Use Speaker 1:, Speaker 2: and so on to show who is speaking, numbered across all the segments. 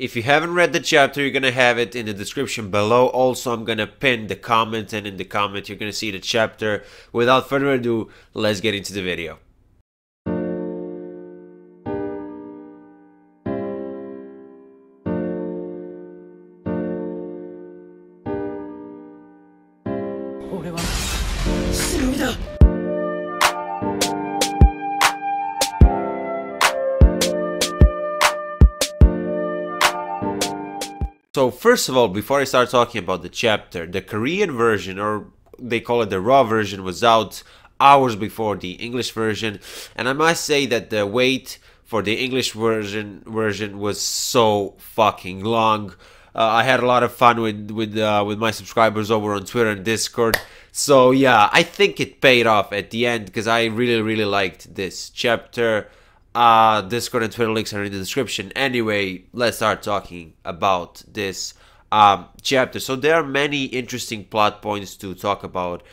Speaker 1: If you haven't read the chapter, you're gonna have it in the description below. Also, I'm gonna pin the comment, and in the comment you're gonna see the chapter. Without further ado, let's get into the video. So first of all, before I start talking about the chapter, the Korean version, or they call it the raw version, was out hours before the English version, and I must say that the wait for the English version was so fucking long. I had a lot of fun with my subscribers over on Twitter and Discord. So yeah, I think it paid off at the end because I really liked this chapter. Discord and Twitter links are in the description. Anyway, let's start talking about this chapter. So there are many interesting plot points to talk about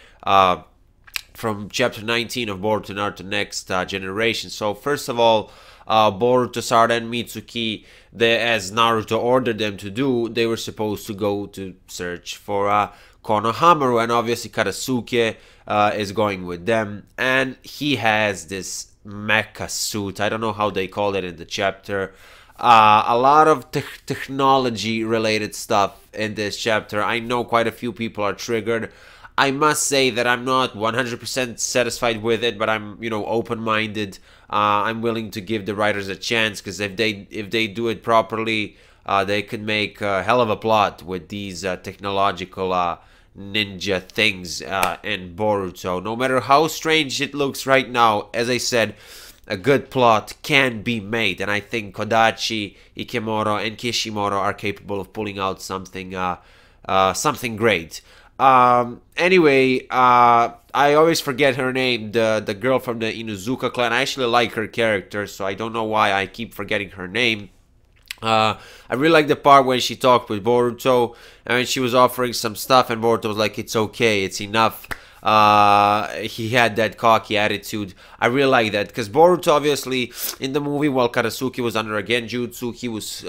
Speaker 1: from chapter 19 of Boruto Naruto Next Generation. So first of all, Boruto, Sarada, and Mitsuki, as Naruto ordered them to do, they were supposed to go to search for Konohamaru, and obviously Karasuke is going with them, and he has this mecha suit. I don't know how they call it in the chapter. A lot of technology related stuff in this chapter. I know quite a few people are triggered. I must say that I'm not 100% satisfied with it, but I'm, open-minded. I'm willing to give the writers a chance, because if they do it properly, they could make a hell of a plot with these technological ninja things in Boruto. No matter how strange it looks right now, as I said, a good plot can be made, and I think Kodachi, Ikemoro, and Kishimoto are capable of pulling out something something great. Anyway, I always forget her name, the girl from the Inuzuka clan. I actually like her character, so I don't know why I keep forgetting her name. I really like the part when she talked with Boruto and she was offering some stuff, and Boruto was like, it's okay, it's enough. He had that cocky attitude. I really like that, because Boruto, obviously, in the movie, while Karasuke was under a genjutsu, he was,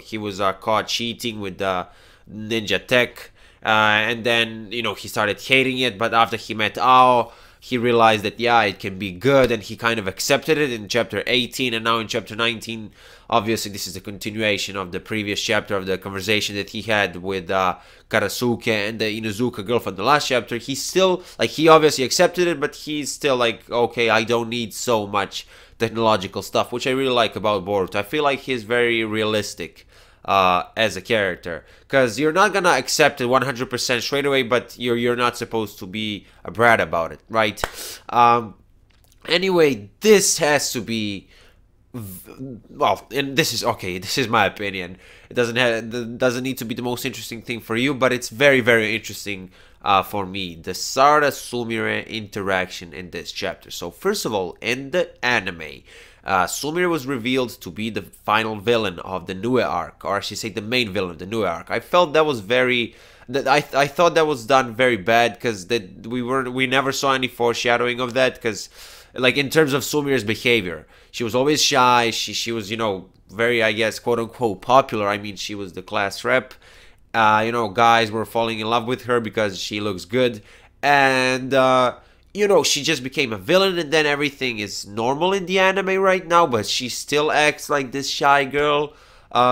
Speaker 1: he was caught cheating with ninja tech. And then, he started hating it, but after he met Ao, he realized that, yeah, it can be good, and he kind of accepted it in chapter 18, and now in chapter 19, obviously, this is a continuation of the previous chapter, of the conversation that he had with Karasuke and the Inuzuka girl from the last chapter. He's still, he obviously accepted it, but he's still like, okay, I don't need so much technological stuff, which I really like about Boruto. I feel like he's very realistic as a character, because you're not gonna accept it 100% straight away, but you're not supposed to be a brat about it, right? Anyway, this has to be, well, and this is my opinion. It doesn't need to be the most interesting thing for you, but it's very interesting for me. The Sarada Sumire interaction in this chapter. So first of all, in the anime, Sumire was revealed to be the final villain of the Nue arc, or I should say the main villain of the Nue arc. I felt that was I thought that was done very bad, because we never saw any foreshadowing of that, because in terms of Sumire's behavior, she was always shy. She was, very, I guess, quote unquote popular. I mean, she was the class rep. Guys were falling in love with her because she looks good, and she just became a villain, and then everything is normal in the anime right now, but she still acts like this shy girl.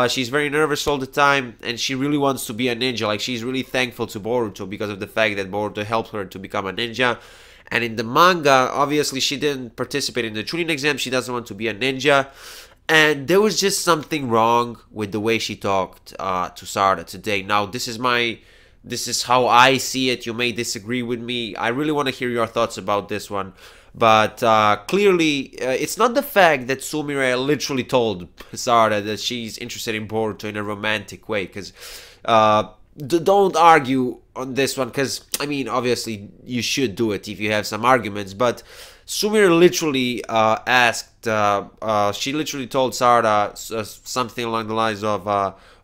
Speaker 1: She's very nervous all the time, and she really wants to be a ninja. She's really thankful to Boruto because of the fact that Boruto helped her to become a ninja. And in the manga, obviously, she didn't participate in the Chunin exam. She doesn't want to be a ninja. And there was just something wrong with the way she talked to Sarada today. Now, this is how I see it. You may disagree with me. I really want to hear your thoughts about this one. But clearly, it's not the fact that Sumire literally told Sarada that she's interested in Boruto in a romantic way. Because don't argue on this one, because, I mean, obviously, you should do it if you have some arguments. But Sumire literally she literally told Sarada something along the lines of,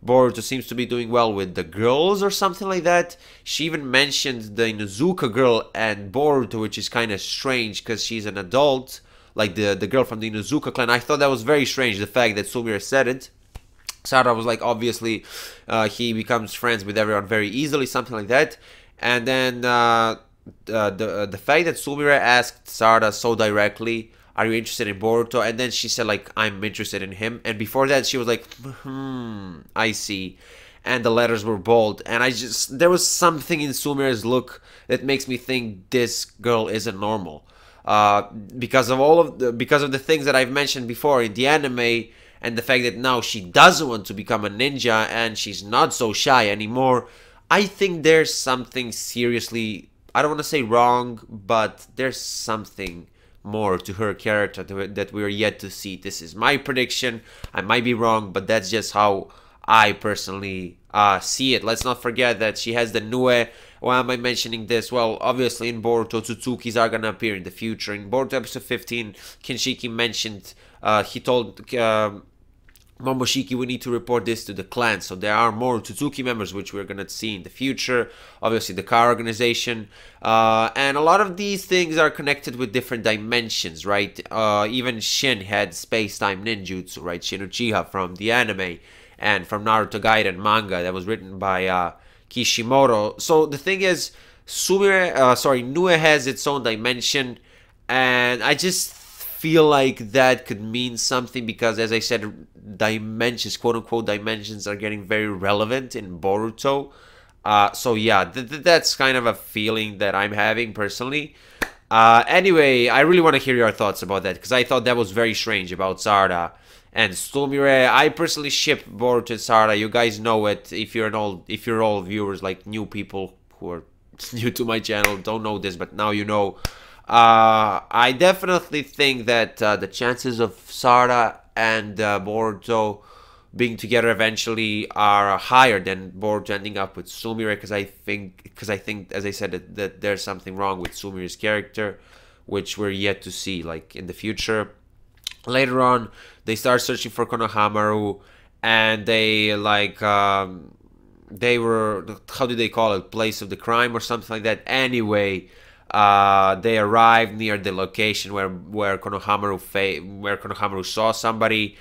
Speaker 1: Boruto seems to be doing well with the girls or something like that. She even mentioned the Inuzuka girl and Boruto, which is kind of strange because she's an adult, like the girl from the Inuzuka clan. I thought that was very strange, the fact that Sumire said it. Sarada was like, obviously, he becomes friends with everyone very easily, something like that. And then the fact that Sumire asked Sarada so directly, "Are you interested in Boruto?" And then she said like, "I'm interested in him." And before that, she was like, I see. And the letters were bold, and there was something in Sumire's look that makes me think this girl isn't normal. Because of because of the things that I've mentioned before in the anime, and the fact that now she doesn't want to become a ninja and she's not so shy anymore. I think there's something seriously, I don't want to say wrong, but there's something more to her character that we're yet to see. This is my prediction. I might be wrong, but that's just how I personally see it. Let's not forget that she has the Nue. Why am I mentioning this? Well, obviously in Boruto, Tsutsukis are gonna appear in the future. In Boruto episode 15, Kinshiki mentioned, he told Momoshiki, we need to report this to the clan. So there are more Tsutsuki members, which we're gonna see in the future. Obviously the car organization. And a lot of these things are connected with different dimensions, right? Even Shin had space-time ninjutsu, right? Shin Uchiha from the anime and from Naruto Gaiden manga that was written by Kishimoto. So the thing is, Nue has its own dimension, and I just feel like that could mean something because, as I said, dimensions, quote-unquote dimensions, are getting very relevant in Boruto. So yeah, that's kind of a feeling that I'm having personally. Anyway, I really want to hear your thoughts about that because I thought that was very strange about Sarada and Sumire. I personally ship Boruto and Sarada. You guys know it. If you're all viewers, like new people who are new to my channel, don't know this, but now you know. I definitely think that the chances of Sarada and Boruto being together eventually are higher than Boruto ending up with Sumire, because I think, as I said, that there's something wrong with Sumire's character, which we're yet to see, like in the future. Later on, they start searching for Konohamaru, and they they were, how do they call it, place of the crime or something like that. Anyway, they arrived near the location where Konohamaru saw somebody,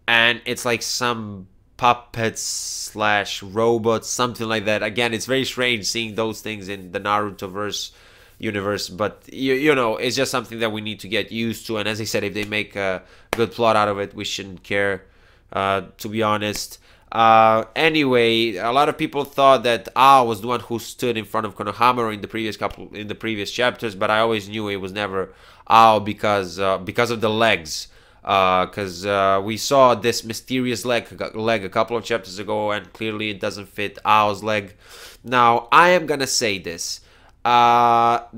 Speaker 1: and it's like some puppets slash robots, something like that. Again, it's very strange seeing those things in the Naruto-verse universe, but you know, it's just something that we need to get used to. And as I said, if they make a good plot out of it, we shouldn't care, to be honest. Anyway, a lot of people thought that Ao was the one who stood in front of Konohamaru in the previous chapters, but I always knew it was never Ao because of the legs. Because we saw this mysterious leg a couple of chapters ago, and clearly it doesn't fit Ao's leg. Now, I am gonna say this. Well,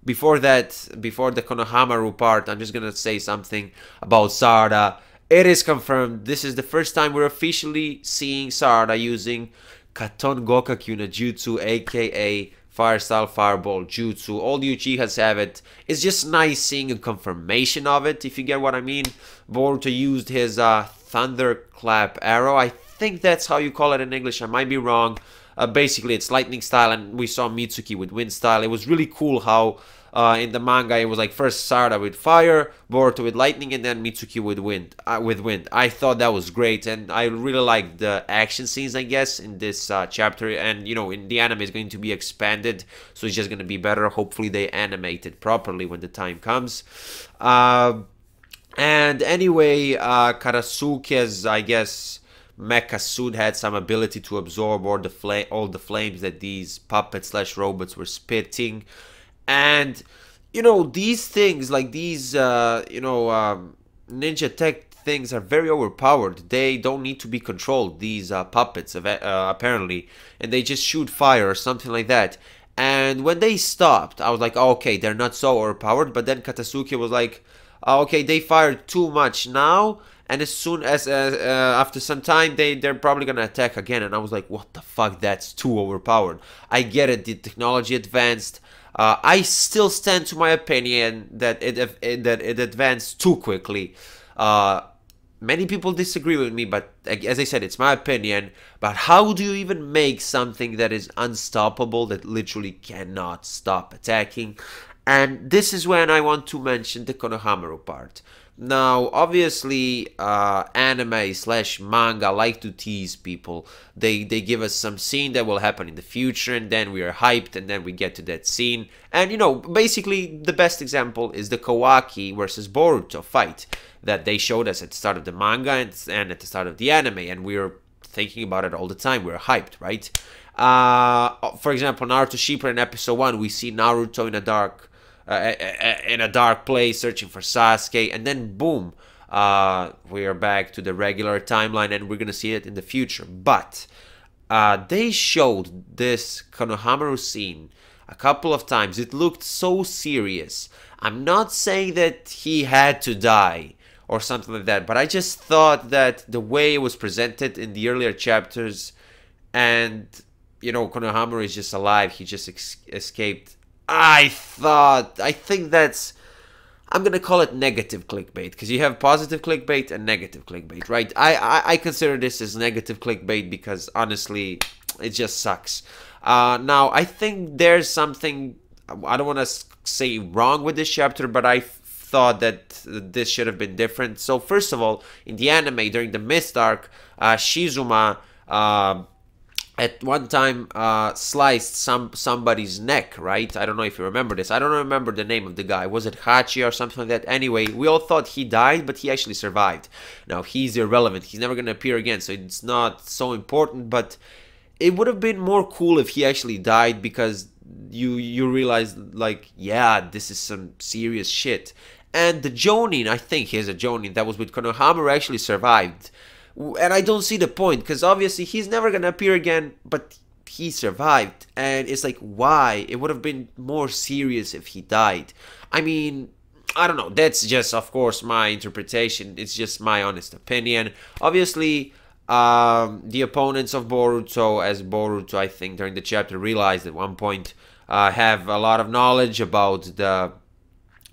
Speaker 1: before the Konohamaru part, I'm just gonna say something about Sarada. It is confirmed. This is the first time we're officially seeing Sarada using Katon Gokakyu no Jutsu, aka Fire Style Fireball Jutsu. All the Uchihas have it. It's just nice seeing a confirmation of it, if you get what I mean. Boruto used his Thunderclap arrow. I think that's how you call it in English. I might be wrong. Basically, it's lightning style, and we saw Mitsuki with wind style. It was really cool how in the manga it was like first Sarada with fire, Boruto with lightning, and then Mitsuki with wind. I thought that was great, and I really liked the action scenes, I guess, in this chapter. And you know, in the anime is going to be expanded, so it's just going to be better. Hopefully, they animate it properly when the time comes. And anyway, Karasuke's, I guess, mecha suit had some ability to absorb all the flames that these puppets slash robots were spitting. And you know, these things, like these ninja tech things, are very overpowered. They don't need to be controlled, these puppets, apparently, and they just shoot fire or something like that. And when they stopped, I was like, oh, okay, they're not so overpowered. But then Katasuki was like, oh, okay, they fired too much now, and as soon as after some time they're probably gonna attack again. And I was like, what the fuck, that's too overpowered. I get it, the technology advanced. I still stand to my opinion that it advanced too quickly. Many people disagree with me, but as I said, it's my opinion. But how do you even make something that is unstoppable, that literally cannot stop attacking? And this is when I want to mention the Konohamaru part. Now, obviously, anime slash manga like to tease people. They give us some scene that will happen in the future, and then we are hyped, and then we get to that scene. And you know, basically, the best example is the Kawaki versus Boruto fight that they showed us at the start of the manga and at the start of the anime, and we were thinking about it all the time. We were hyped, right? For example, Naruto Shippuden in episode 1, we see Naruto in a dark place searching for Sasuke, and then boom, we are back to the regular timeline, and we're gonna see it in the future. But they showed this Konohamaru scene a couple of times. It looked so serious. I'm not saying that he had to die or something like that, but I just thought that the way it was presented in the earlier chapters, and you know, Konohamaru is just alive, he just escaped. I think that's, I'm gonna call it negative clickbait, because you have positive clickbait and negative clickbait, right? I consider this as negative clickbait because honestly, it just sucks. Now, I think there's something, I don't want to say wrong with this chapter, but I thought that this should have been different. So first of all, in the anime, during the Mist arc, Shizuma at one time sliced somebody's neck, right? I don't know if you remember this. I don't remember the name of the guy. Was it Hachi or something like that? Anyway, we all thought he died, but he actually survived. Now, he's irrelevant. He's never going to appear again, so it's not so important, but it would have been more cool if he actually died, because you realize, like, yeah, this is some serious shit. And the Jonin, I think he's a Jonin that was with Konohamaru, actually survived. And I don't see the point, because obviously he's never going to appear again, but he survived. And it's like, why? It would have been more serious if he died. I mean, I don't know. That's just, of course, my interpretation. It's just my honest opinion. Obviously, the opponents of Boruto, as Boruto, I think, during the chapter realized at one point, have a lot of knowledge about the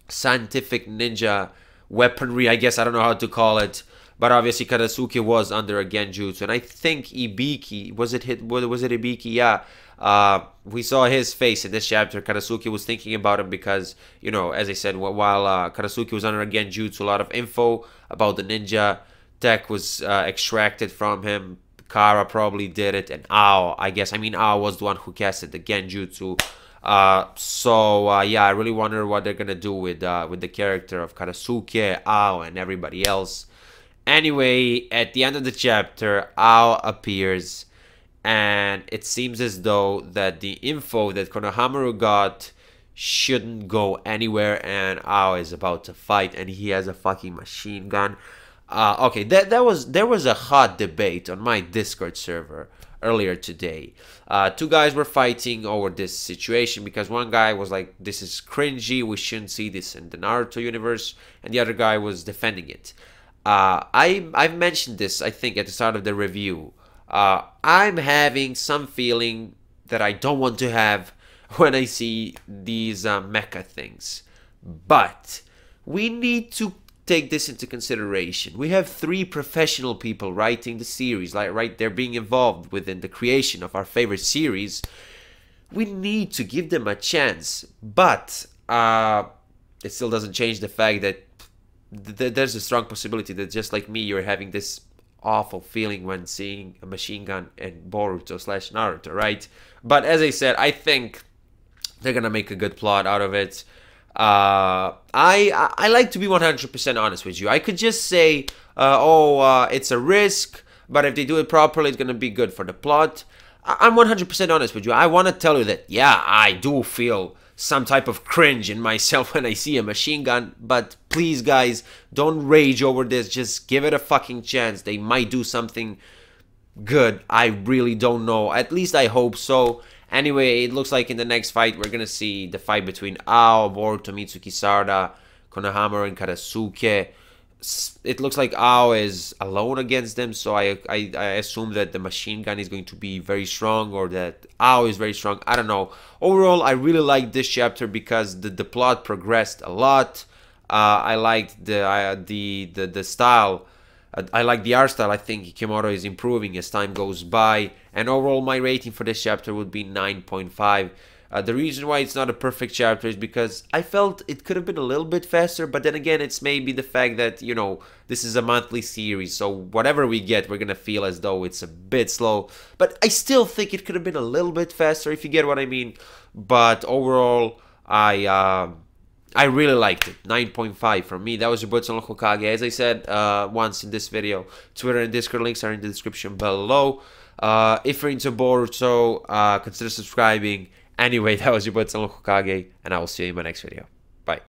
Speaker 1: scientific ninja weaponry, I guess. I don't know how to call it. But obviously Karasuke was under a genjutsu, and I think Ibiki, was it Ibiki? Yeah. We saw his face in this chapter. Karasuke was thinking about him because, you know, as I said, while Karasuke was under a genjutsu, a lot of info about the ninja tech was extracted from him. Kara probably did it, and Ao, Ao was the one who casted the genjutsu. Yeah, I really wonder what they're gonna do with the character of Karasuke, Ao, and everybody else. Anyway, at the end of the chapter, Ao appears, and it seems as though that the info that Konohamaru got shouldn't go anywhere, and Ao is about to fight, and he has a fucking machine gun. Okay, there was a hot debate on my Discord server earlier today. Two guys were fighting over this situation, because one guy was like, this is cringy, we shouldn't see this in the Naruto universe, and the other guy was defending it. I've mentioned this, I think, at the start of the review. I'm having some feeling that I don't want to have when I see these mecha things. But we need to take this into consideration. We have 3 professional people writing the series, like, right? They're being involved within the creation of our favorite series. We need to give them a chance. But it still doesn't change the fact that there's a strong possibility that, just like me, you're having this awful feeling when seeing a machine gun in Boruto / Naruto, right? But as I said, I think they're gonna make a good plot out of it. I like to be 100% honest with you. I could just say, it's a risk, but if they do it properly, it's gonna be good for the plot. I'm 100% honest with you. I want to tell you that, yeah, I do feel some type of cringe in myself when I see a machine gun, but please, guys, don't rage over this. Just give it a fucking chance. They might do something good. I really don't know. At least I hope so. Anyway, it looks like in the next fight, we're gonna see the fight between Ao, Boruto, Mitsuki, Sarada, Konohamaru, and Karasuke. It looks like Ao is alone against them, so I assume that the machine gun is going to be very strong, or that Ao is very strong. I don't know. Overall, I really liked this chapter because the plot progressed a lot. I liked the style. I like the art style. I think Kimono is improving as time goes by. And overall, my rating for this chapter would be 9.5. The reason why it's not a perfect chapter is because I felt it could have been a little bit faster, but then again, it's maybe the fact that, you know, this is a monthly series, so whatever we get, we're gonna feel as though it's a bit slow. But I still think it could have been a little bit faster, if you get what I mean. But overall, I really liked it. 9.5 from me. That was your boy Hokage. As I said once in this video, Twitter and Discord links are in the description below. If you're into Boruto, consider subscribing. Anyway, that was your boy Hokage, and I will see you in my next video. Bye.